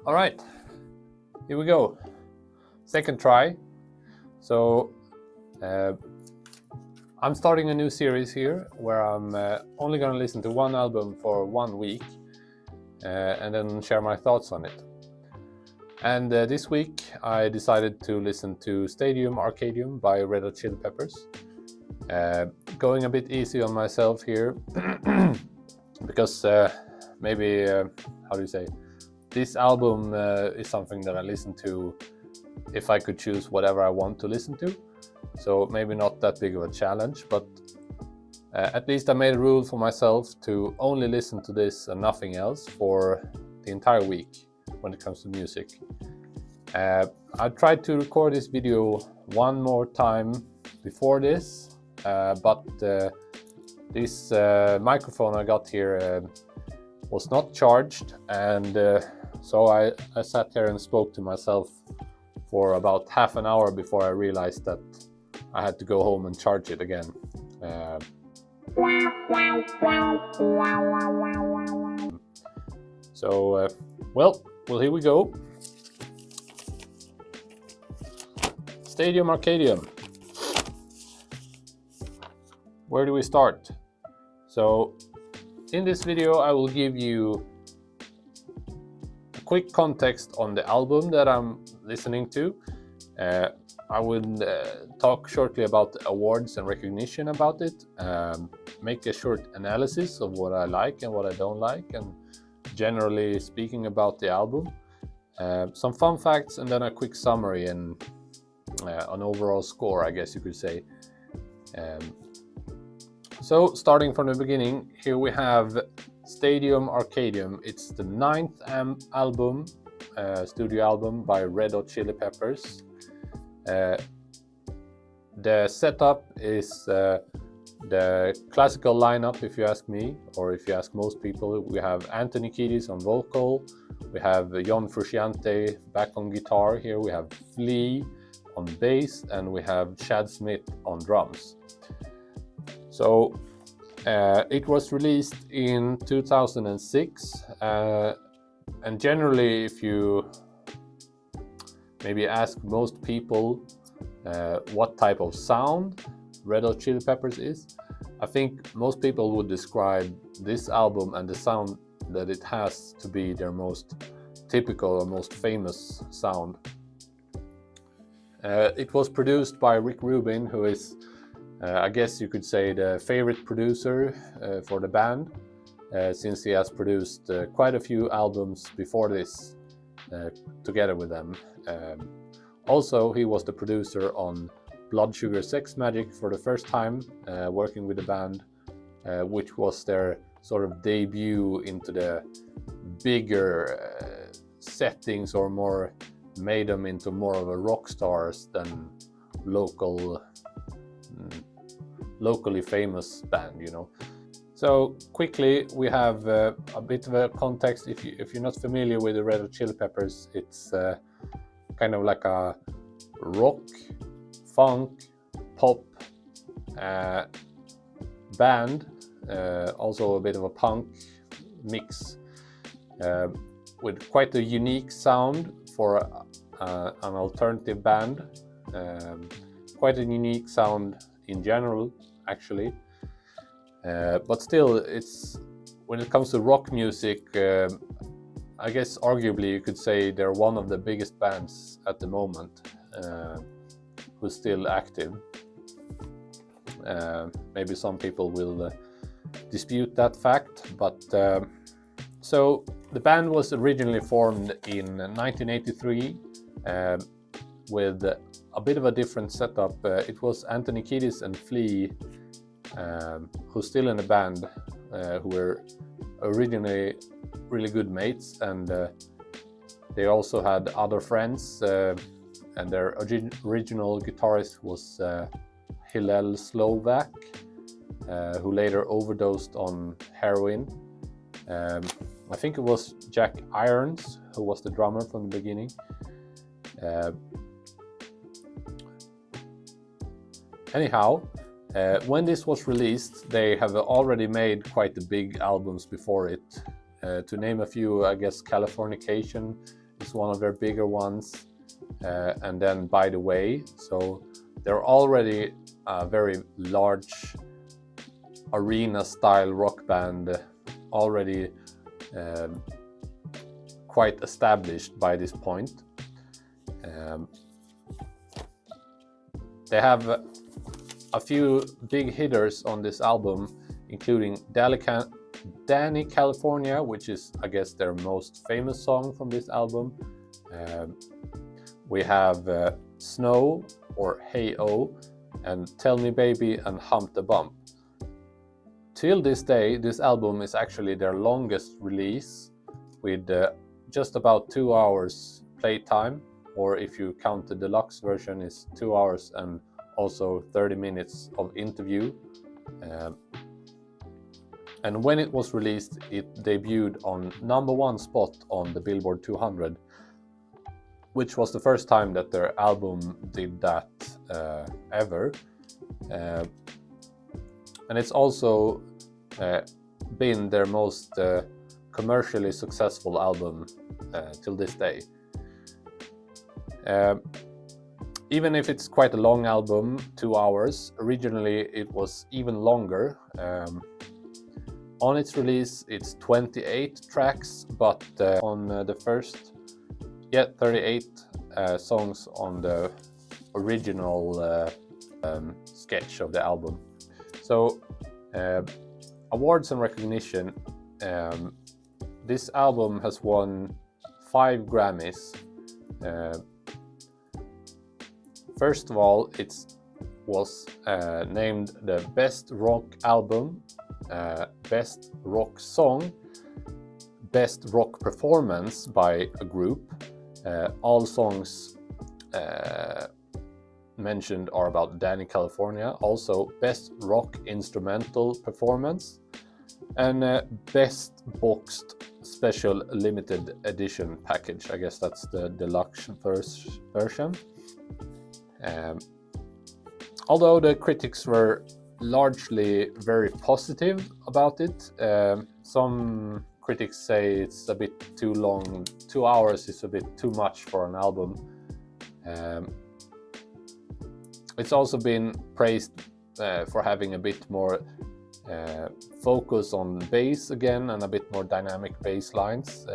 All right, here we go. Second try. So I'm starting a new series here where I'm only going to listen to one album for 1 week and then share my thoughts on it. And this week I decided to listen to Stadium Arcadium by Red Hot Chili Peppers. Going a bit easy on myself here because maybe, how do you say, this album is something that I listen to if I could choose whatever I want to listen to. So maybe not that big of a challenge, but at least I made a rule for myself to only listen to this and nothing else for the entire week when it comes to music. I tried to record this video one more time before this, but this microphone I got here was not charged, and so I sat here and spoke to myself for about half an hour before I realized that I had to go home and charge it again. Well, here we go. Stadium Arcadium. Where do we start? So, in this video I will give you a quick context on the album that I'm listening to. I will talk shortly about the awards and recognition about it, make a short analysis of what I like and what I don't like, and generally speaking about the album, some fun facts, and then a quick summary and an overall score, I guess you could say. So starting from the beginning, here we have Stadium Arcadium. It's the 9th album, studio album by Red Hot Chili Peppers. The setup is the classical lineup, if you ask me, or if you ask most people. We have Anthony Kiedis on vocal, we have John Frusciante back on guitar. Here we have Flea on bass, and we have Chad Smith on drums. So it was released in 2006, and generally, if you maybe ask most people what type of sound Red Hot Chili Peppers is, I think most people would describe this album and the sound that it has to be their most typical or most famous sound. It was produced by Rick Rubin, who is, I guess you could say, the favorite producer for the band, since he has produced quite a few albums before this together with them. Also, he was the producer on Blood Sugar Sex Magik for the first time, working with the band, which was their sort of debut into the bigger settings, or more made them into more of a rock stars than locally famous band, you know. So quickly, we have a bit of a context. If you're not familiar with the Red Hot Chili Peppers, it's kind of like a rock, funk, pop band, also a bit of a punk mix, with quite a unique sound for an alternative band. Quite a unique sound in general, actually, but still, it's, when it comes to rock music, I guess arguably you could say they're one of the biggest bands at the moment, who's still active. Maybe some people will dispute that fact, but so the band was originally formed in 1983 with a bit of a different setup. It was Anthony Kiedis and Flea, who's still in the band, who were originally really good mates, and they also had other friends, and their original guitarist was Hillel Slovak, who later overdosed on heroin. I think it was Jack Irons who was the drummer from the beginning. Anyhow, when this was released, they have already made quite the big albums before it. To name a few, I guess Californication one of their bigger ones, and then By the Way. So they're already a very large arena-style rock band, already quite established by this point. They have a few big hitters on this album, including Danny California, which is, I guess, their most famous song from this album. We have Snow, or Hey O, and Tell Me Baby and Hump the Bump. Till this day, this album is actually their longest release, with just about 2 hours playtime, or if you count the deluxe version, is 2 hours and also 30 minutes of interview. And when it was released, it debuted on #1 spot on the Billboard 200, which was the first time that their album did that ever. And it's also been their most commercially successful album till this day. Even if it's quite a long album, 2 hours, originally it was even longer. On its release, it's 28 tracks, but on the first, 38 songs on the original sketch of the album. So, awards and recognition. This album has won 5 Grammys. First of all, it was named the Best Rock Album, Best Rock Song, Best Rock Performance by a group. All songs mentioned are about Danny California. Also, Best Rock Instrumental Performance, and Best Boxed Special Limited Edition Package. I guess that's the deluxe version. Although the critics were largely very positive about it, some critics say it's a bit too long. 2 hours is a bit too much for an album. It's also been praised for having a bit more focus on bass again, and a bit more dynamic bass lines.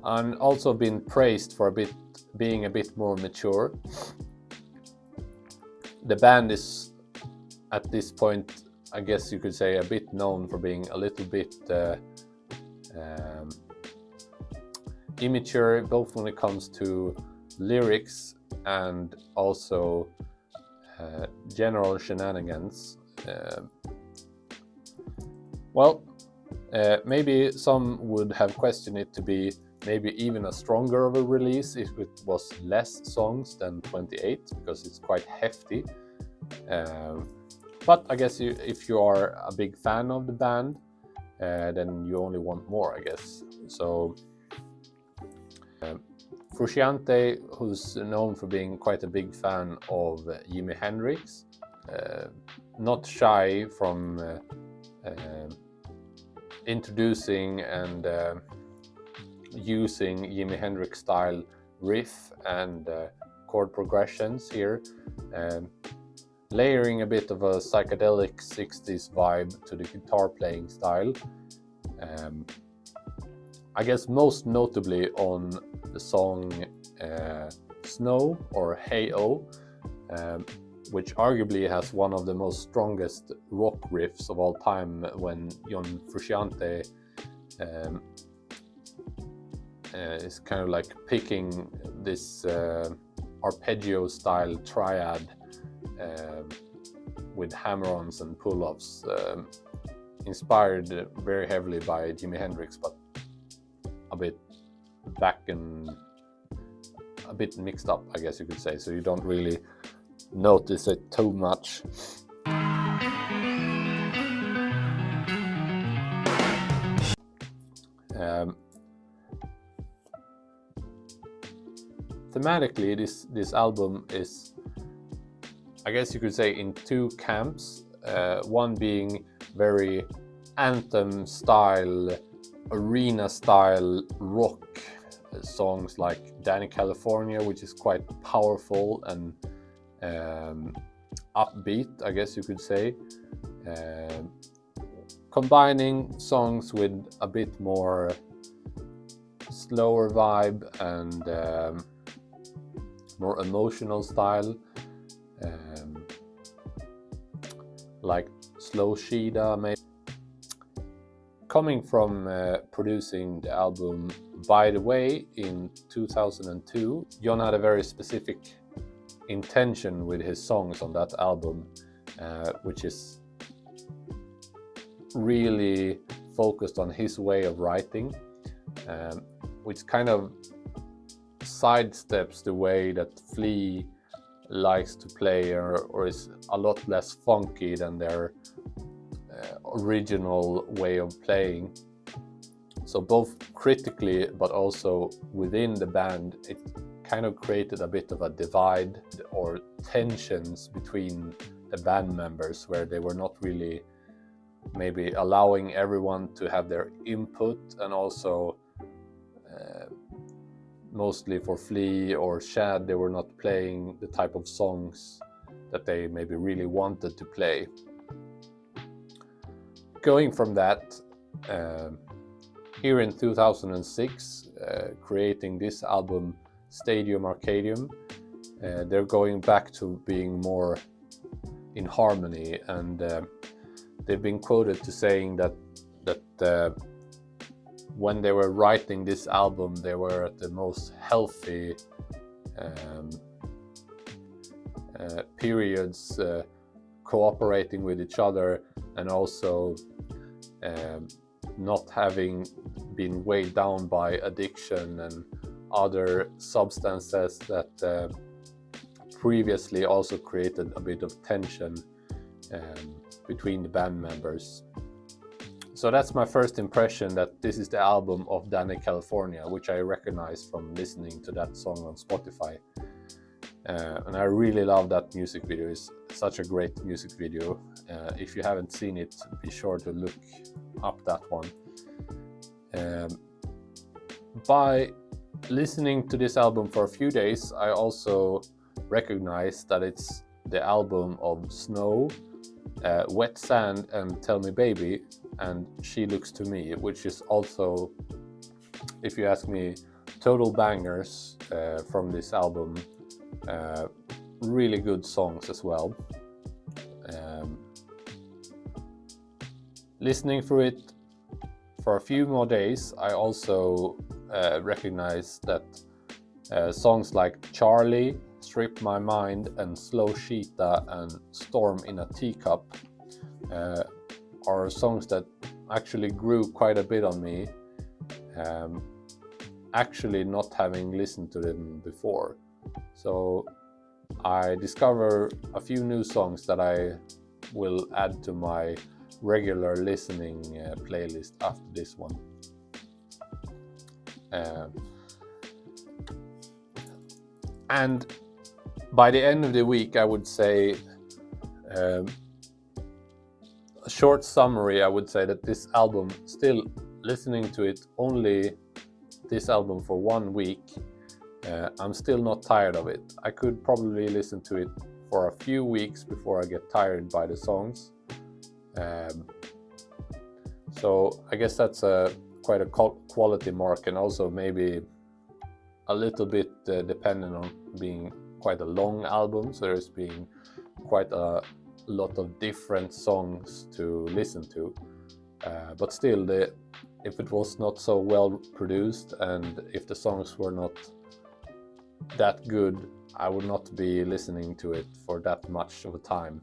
And also been praised for being a bit more mature. The band is, at this point, I guess you could say, a bit known for being a little bit immature, both when it comes to lyrics and also general shenanigans. Maybe some would have questioned it to be maybe even a stronger of a release if it was less songs than 28, because it's quite hefty. But I guess if you are a big fan of the band, then you only want more, I guess. So Frusciante, who's known for being quite a big fan of Jimi Hendrix, not shy from introducing and using Jimi Hendrix style riff and chord progressions here, layering a bit of a psychedelic 60s vibe to the guitar playing style. I guess most notably on the song Snow, or Hey O, which arguably has one of the most strongest rock riffs of all time, when John Frusciante is kind of like picking this arpeggio style triad with hammer-ons and pull-offs, inspired very heavily by Jimi Hendrix, but a bit back and a bit mixed up, I guess you could say, so you don't really notice it too much. Thematically, this album is, I guess you could say, in two camps. One being very anthem style, arena style rock songs like Danny California, which is quite powerful and upbeat, I guess you could say, combining songs with a bit more slower vibe and more emotional style, like Slow Shida maybe. Coming from producing the album By the Way in 2002, John had a very specific intention with his songs on that album, which is really focused on his way of writing, which kind of sidesteps the way that Flea likes to play, or is a lot less funky than their original way of playing. So both critically but also within the band, it kind of created a bit of a divide or tensions between the band members, where they were not really maybe allowing everyone to have their input, and also mostly for Flea or Shad, they were not playing the type of songs that they maybe really wanted to play. Going from that, here in 2006, creating this album Stadium Arcadium, they're going back to being more in harmony, and they've been quoted to saying that when they were writing this album, they were at the most healthy periods, cooperating with each other, and also not having been weighed down by addiction and other substances that previously also created a bit of tension between the band members. So that's my first impression, that this is the album of Danny California, which I recognize from listening to that song on Spotify. And I really love that music video. It's such a great music video. If you haven't seen it, be sure to look up that one. By listening to this album for a few days, I also recognized that it's the album of Snow, Wet Sand and Tell Me Baby, and She Looks to Me, which is also, if you ask me, total bangers from this album. Really good songs as well. Listening through it for a few more days, I also recognized that songs like Charlie, Strip My Mind, and Slow Cheetah and Storm in a Teacup are songs that actually grew quite a bit on me, actually not having listened to them before. So I discover a few new songs that I will add to my regular listening playlist after this one. And by the end of the week, I would say, a short summary, I would say that this album, still listening to it, only this album for 1 week, I'm still not tired of it. I could probably listen to it for a few weeks before I get tired by the songs. So I guess that's quite a quality mark, and also maybe a little bit dependent on being quite a long album, so there's been quite a lot of different songs to listen to. But still, if it was not so well produced and if the songs were not that good, I would not be listening to it for that much of a time.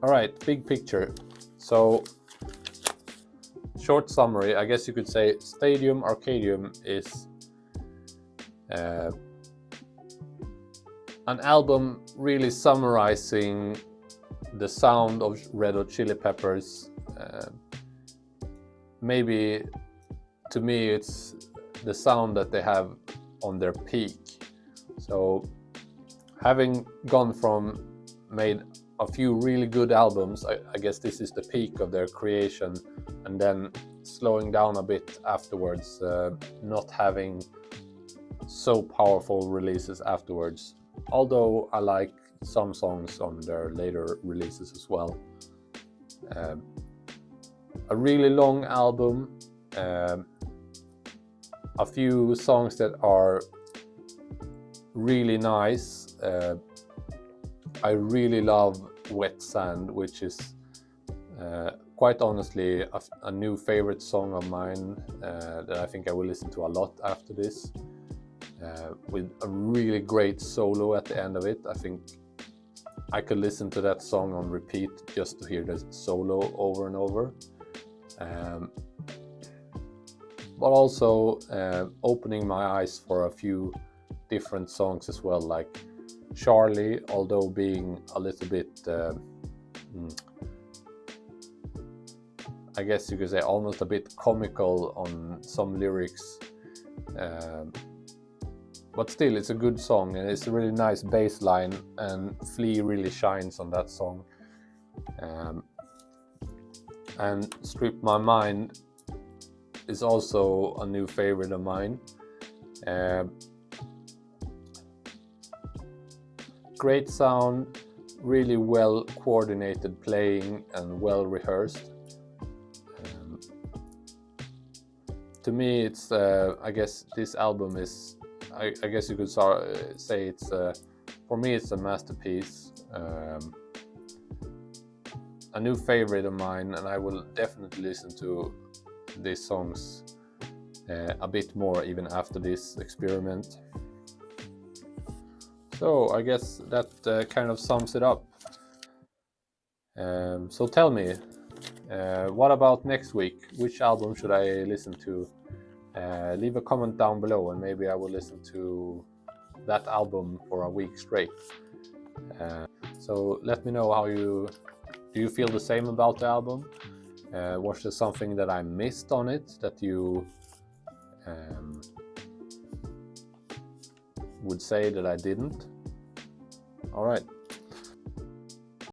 Alright, big picture. So, short summary, I guess you could say Stadium Arcadium is an album really summarizing the sound of Red Hot Chili Peppers. Maybe to me it's the sound that they have on their peak. So having gone from made a few really good albums. I guess this is the peak of their creation, and then slowing down a bit afterwards, not having so powerful releases afterwards. Although I like some songs on their later releases as well. A really long album, a few songs that are really nice. I really love Wet Sand, which is quite honestly a new favorite song of mine that I think I will listen to a lot after this, with a really great solo at the end of it. I think I could listen to that song on repeat just to hear the solo over and over. But also opening my eyes for a few different songs as well, like Charlie, although being a little bit, I guess you could say almost a bit comical on some lyrics, but still it's a good song, and it's a really nice bass line, and Flea really shines on that song. And Strip My Mind is also a new favorite of mine. Great sound, really well coordinated playing, and well rehearsed. To me, it's I guess this album is, I guess you could say it's for me it's a masterpiece, a new favorite of mine, and I will definitely listen to these songs a bit more even after this experiment. So I guess that kind of sums it up. So tell me, what about next week? Which album should I listen to? Leave a comment down below, and maybe I will listen to that album for a week straight. So let me know how do you feel the same about the album? Was there something that I missed on it that you would say that I didn't? All right.